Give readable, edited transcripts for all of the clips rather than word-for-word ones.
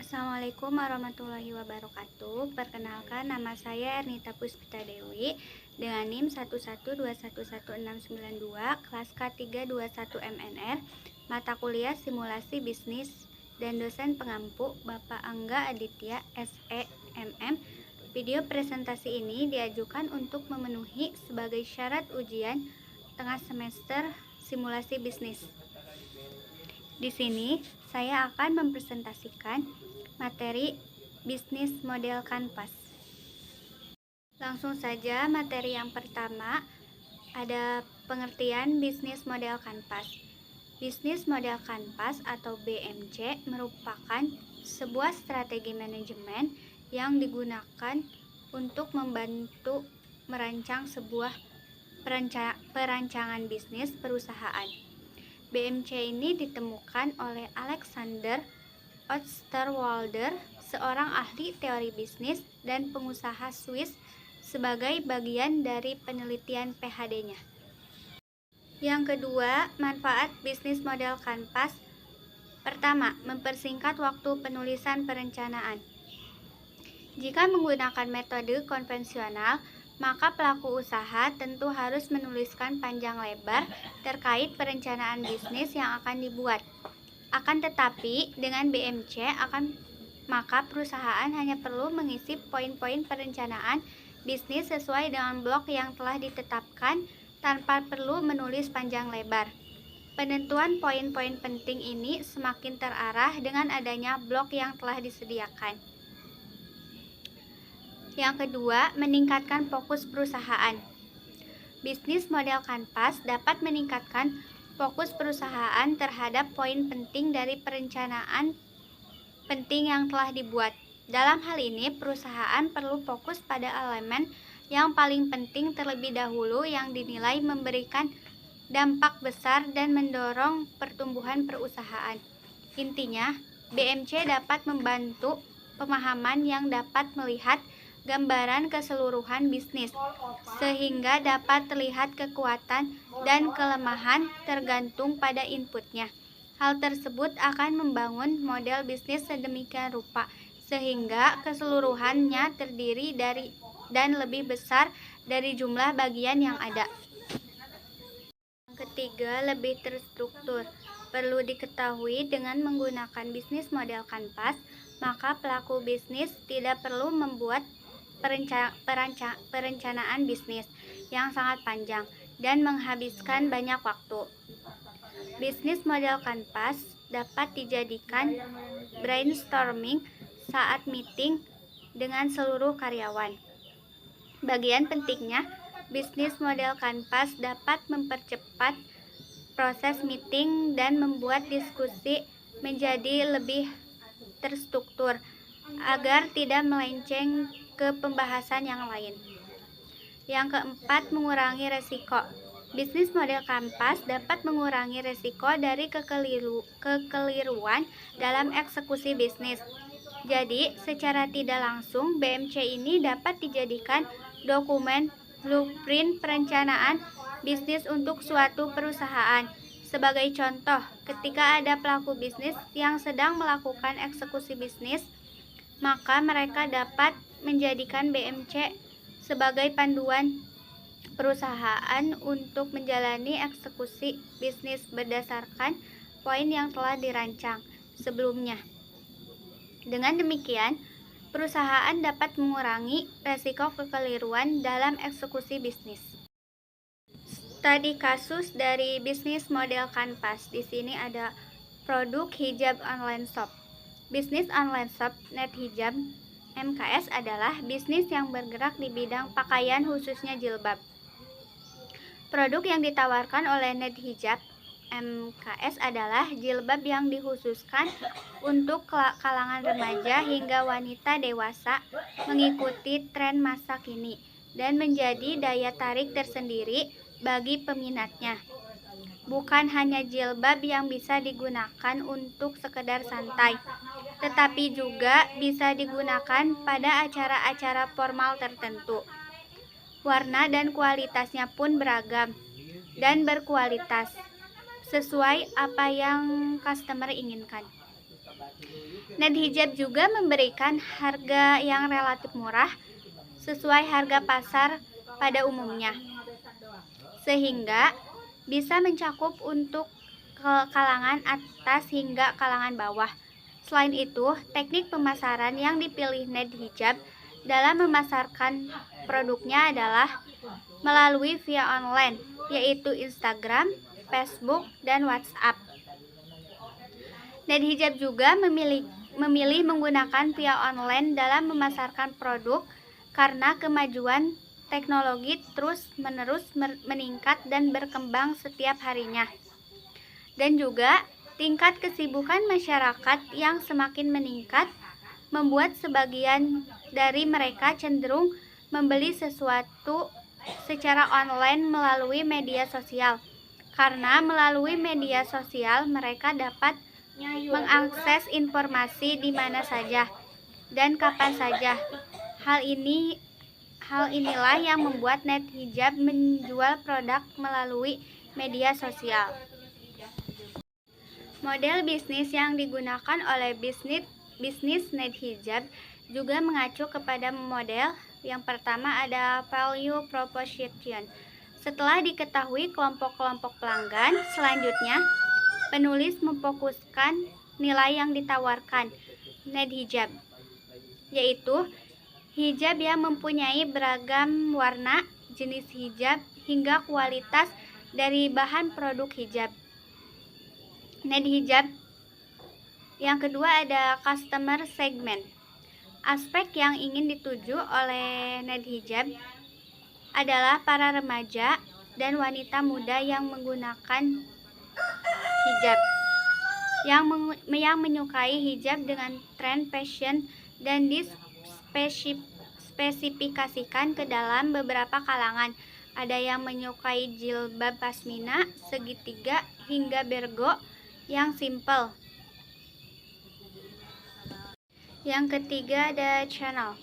Assalamualaikum warahmatullahi wabarakatuh. Perkenalkan, nama saya Ernita Puspita Dewi dengan NIM 112111692, kelas K321 MNR, mata kuliah Simulasi Bisnis, dan dosen pengampu Bapak Angga Aditya SE MM. Video presentasi ini diajukan untuk memenuhi sebagai syarat ujian tengah semester Simulasi Bisnis. Di sini saya akan mempresentasikan materi bisnis model kanvas. Langsung saja, materi yang pertama ada pengertian bisnis model kanvas. Bisnis model kanvas atau BMC merupakan sebuah strategi manajemen yang digunakan untuk membantu merancang sebuah perancangan bisnis perusahaan. BMC ini ditemukan oleh Alexander Osterwalder, seorang ahli teori bisnis dan pengusaha Swiss, sebagai bagian dari penelitian PhD-nya. Yang kedua, manfaat bisnis model kanvas. Pertama, mempersingkat waktu penulisan perencanaan. Jika menggunakan metode konvensional, maka pelaku usaha tentu harus menuliskan panjang lebar terkait perencanaan bisnis yang akan dibuat. Akan tetapi, dengan BMC maka perusahaan hanya perlu mengisi poin-poin perencanaan bisnis sesuai dengan blok yang telah ditetapkan tanpa perlu menulis panjang lebar. Penentuan poin-poin penting ini semakin terarah dengan adanya blok yang telah disediakan. Yang kedua, meningkatkan fokus perusahaan. Bisnis model kanvas dapat meningkatkan fokus perusahaan terhadap poin penting dari perencanaan penting yang telah dibuat. Dalam hal ini, perusahaan perlu fokus pada elemen yang paling penting terlebih dahulu yang dinilai memberikan dampak besar dan mendorong pertumbuhan perusahaan. Intinya, BMC dapat membantu pemahaman yang dapat melihat gambaran keseluruhan bisnis, sehingga dapat terlihat kekuatan dan kelemahan tergantung pada inputnya. Hal tersebut akan membangun model bisnis sedemikian rupa, sehingga keseluruhannya terdiri dari dan lebih besar dari jumlah bagian yang ada. Yang ketiga, lebih terstruktur. Perlu diketahui dengan menggunakan bisnis model kanvas, maka pelaku bisnis tidak perlu membuat perencanaan bisnis yang sangat panjang dan menghabiskan banyak waktu. Bisnis model kanvas dapat dijadikan brainstorming saat meeting dengan seluruh karyawan. Bagian pentingnya, bisnis model kanvas dapat mempercepat proses meeting dan membuat diskusi menjadi lebih terstruktur agar tidak melenceng ke pembahasan yang lain. Yang keempat, mengurangi resiko. Bisnis model kanvas dapat mengurangi resiko dari kekeliruan dalam eksekusi bisnis. Jadi, secara tidak langsung, BMC ini dapat dijadikan dokumen blueprint perencanaan bisnis untuk suatu perusahaan. Sebagai contoh, ketika ada pelaku bisnis yang sedang melakukan eksekusi bisnis, maka mereka dapat menjadikan BMC sebagai panduan perusahaan untuk menjalani eksekusi bisnis berdasarkan poin yang telah dirancang sebelumnya. Dengan demikian, perusahaan dapat mengurangi resiko kekeliruan dalam eksekusi bisnis. Studi kasus dari bisnis model kanvas. Di sini ada produk hijab online shop. Bisnis online shop Net Hijab MKS adalah bisnis yang bergerak di bidang pakaian khususnya jilbab. Produk yang ditawarkan oleh Net Hijab MKS adalah jilbab yang dikhususkan untuk kalangan remaja hingga wanita dewasa mengikuti tren masa kini dan menjadi daya tarik tersendiri bagi peminatnya. Bukan hanya jilbab yang bisa digunakan untuk sekedar santai, tetapi juga bisa digunakan pada acara-acara formal tertentu. Warna dan kualitasnya pun beragam dan berkualitas, sesuai apa yang customer inginkan. Net Hijab juga memberikan harga yang relatif murah sesuai harga pasar pada umumnya, sehingga bisa mencakup untuk kalangan atas hingga kalangan bawah. Selain itu, teknik pemasaran yang dipilih Net Hijab dalam memasarkan produknya adalah melalui via online, yaitu Instagram, Facebook, dan WhatsApp. Net Hijab juga memilih menggunakan via online dalam memasarkan produk karena kemajuan teknologi terus-menerus meningkat dan berkembang setiap harinya. Dan juga tingkat kesibukan masyarakat yang semakin meningkat membuat sebagian dari mereka cenderung membeli sesuatu secara online melalui media sosial. Karena melalui media sosial mereka dapat mengakses informasi di mana saja dan kapan saja. Hal inilah yang membuat Net Hijab menjual produk melalui media sosial. Model bisnis yang digunakan oleh bisnis Net Hijab juga mengacu kepada model yang pertama, ada value proposition. Setelah diketahui kelompok-kelompok pelanggan, selanjutnya penulis memfokuskan nilai yang ditawarkan Net Hijab, yaitu hijab yang mempunyai beragam warna, jenis hijab, hingga kualitas dari bahan produk hijab. Net Hijab yang kedua ada customer segment. Aspek yang ingin dituju oleh Net Hijab adalah para remaja dan wanita muda yang menggunakan hijab, yang menyukai hijab dengan tren fashion dan dispesifikasikan ke dalam beberapa kalangan. Ada yang menyukai jilbab pasmina, segitiga, hingga bergo yang simple. Yang ketiga ada channel.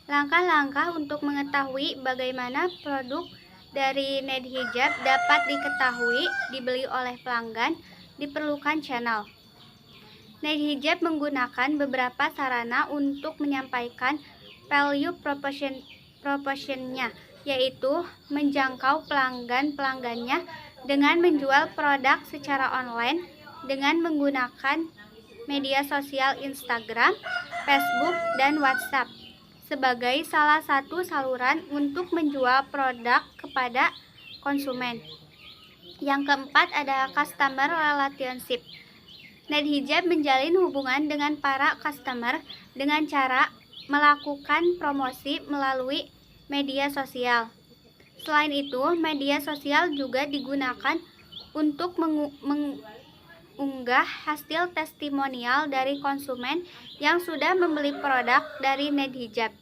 Langkah-langkah untuk mengetahui bagaimana produk dari Net Hijab dapat dibeli oleh pelanggan, diperlukan channel. Net Hijab menggunakan beberapa sarana untuk menyampaikan value proposition-nya, yaitu menjangkau pelanggannya dengan menjual produk secara online dengan menggunakan media sosial Instagram, Facebook, dan WhatsApp sebagai salah satu saluran untuk menjual produk kepada konsumen. Yang keempat ada customer relationship. Net Hijab menjalin hubungan dengan para customer dengan cara melakukan promosi melalui media sosial. Selain itu, media sosial juga digunakan untuk mengunggah hasil testimonial dari konsumen yang sudah membeli produk dari Net Hijab.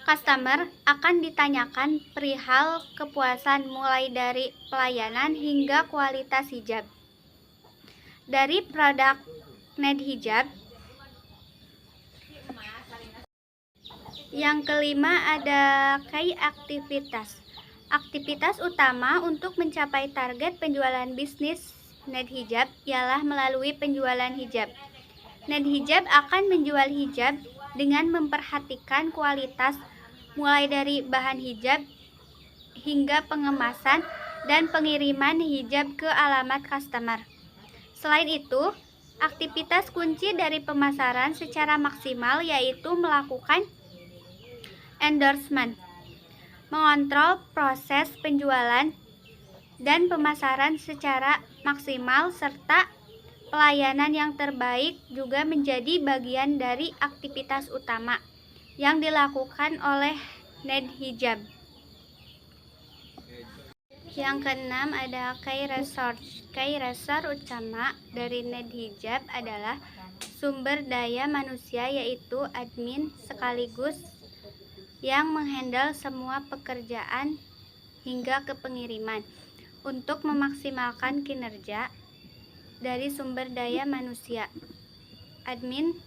Customer akan ditanyakan perihal kepuasan mulai dari pelayanan hingga kualitas hijab dari produk Net Hijab. Yang kelima ada key aktivitas. Aktivitas utama untuk mencapai target penjualan bisnis Net Hijab ialah melalui penjualan hijab. Net Hijab akan menjual hijab dengan memperhatikan kualitas mulai dari bahan hijab hingga pengemasan dan pengiriman hijab ke alamat customer. Selain itu, aktivitas kunci dari pemasaran secara maksimal yaitu melakukan endorsement, mengontrol proses penjualan dan pemasaran secara maksimal, serta pelayanan yang terbaik juga menjadi bagian dari aktivitas utama yang dilakukan oleh Net Hijab. Yang keenam ada key resource. Key resource utama dari Net Hijab adalah sumber daya manusia, yaitu admin sekaligus yang menghandle semua pekerjaan hingga ke pengiriman. Untuk memaksimalkan kinerja dari sumber daya manusia, admin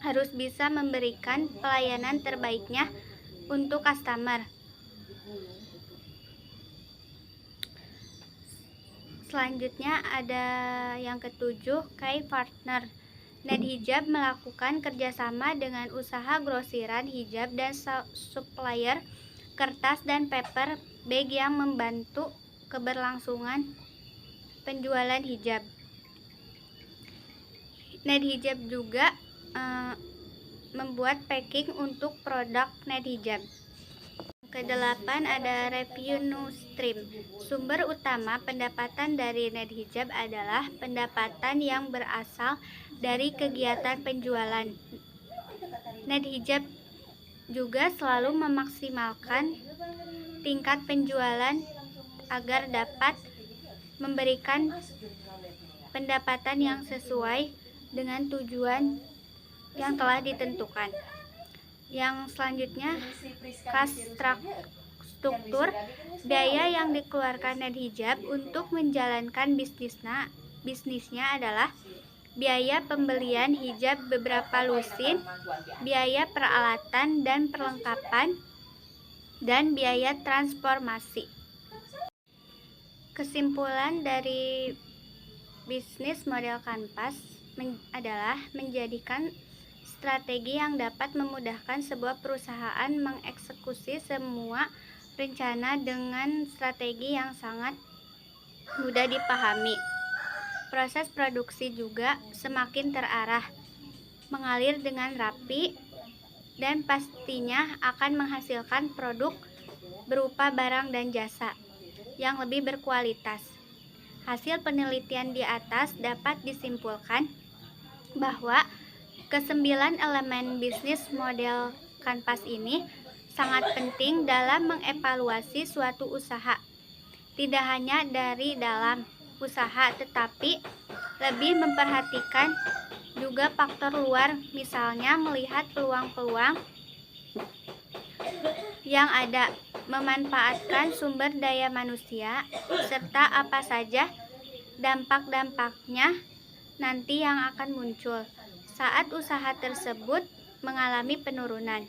harus bisa memberikan pelayanan terbaiknya untuk customer. Selanjutnya ada yang ketujuh, key partner. Net Hijab melakukan kerjasama dengan usaha grosiran hijab dan supplier kertas dan paper bag yang membantu keberlangsungan penjualan hijab. Net Hijab juga membuat packing untuk produk Net Hijab. Kedelapan ada revenue stream. Sumber utama pendapatan dari Net Hijab adalah pendapatan yang berasal dari kegiatan penjualan. Net Hijab juga selalu memaksimalkan tingkat penjualan agar dapat memberikan pendapatan yang sesuai dengan tujuan yang telah ditentukan. Yang selanjutnya, kas struktur biaya yang dikeluarkan Net Hijab untuk menjalankan bisnisnya adalah biaya pembelian hijab beberapa lusin, biaya peralatan dan perlengkapan, dan biaya transformasi. Kesimpulan dari bisnis model kanvas adalah menjadikan strategi yang dapat memudahkan sebuah perusahaan mengeksekusi semua rencana dengan strategi yang sangat mudah dipahami. Proses produksi juga semakin terarah, mengalir dengan rapi, dan pastinya akan menghasilkan produk berupa barang dan jasa yang lebih berkualitas. Hasil penelitian di atas dapat disimpulkan bahwa kesembilan elemen bisnis model kanvas ini sangat penting dalam mengevaluasi suatu usaha. Tidak hanya dari dalam usaha, tetapi lebih memperhatikan juga faktor luar, misalnya melihat peluang-peluang yang ada, memanfaatkan sumber daya manusia, serta apa saja dampak-dampaknya nanti yang akan muncul saat usaha tersebut mengalami penurunan.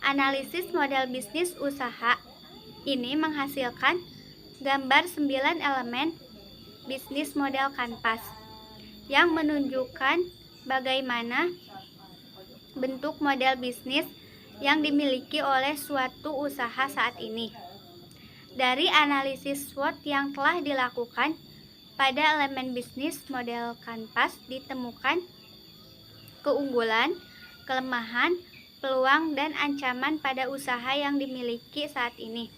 Analisis model bisnis usaha ini menghasilkan gambar 9 elemen bisnis model kanvas yang menunjukkan bagaimana bentuk model bisnis yang dimiliki oleh suatu usaha saat ini. Dari analisis SWOT yang telah dilakukan pada elemen bisnis model kanvas ditemukan keunggulan, kelemahan, peluang, dan ancaman pada usaha yang dimiliki saat ini.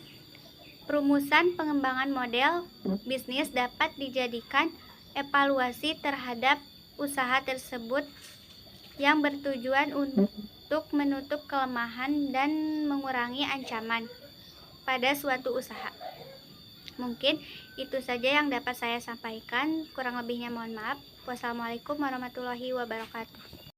Perumusan pengembangan model bisnis dapat dijadikan evaluasi terhadap usaha tersebut yang bertujuan untuk menutup kelemahan dan mengurangi ancaman pada suatu usaha. Mungkin itu saja yang dapat saya sampaikan, kurang lebihnya mohon maaf. Wassalamualaikum warahmatullahi wabarakatuh.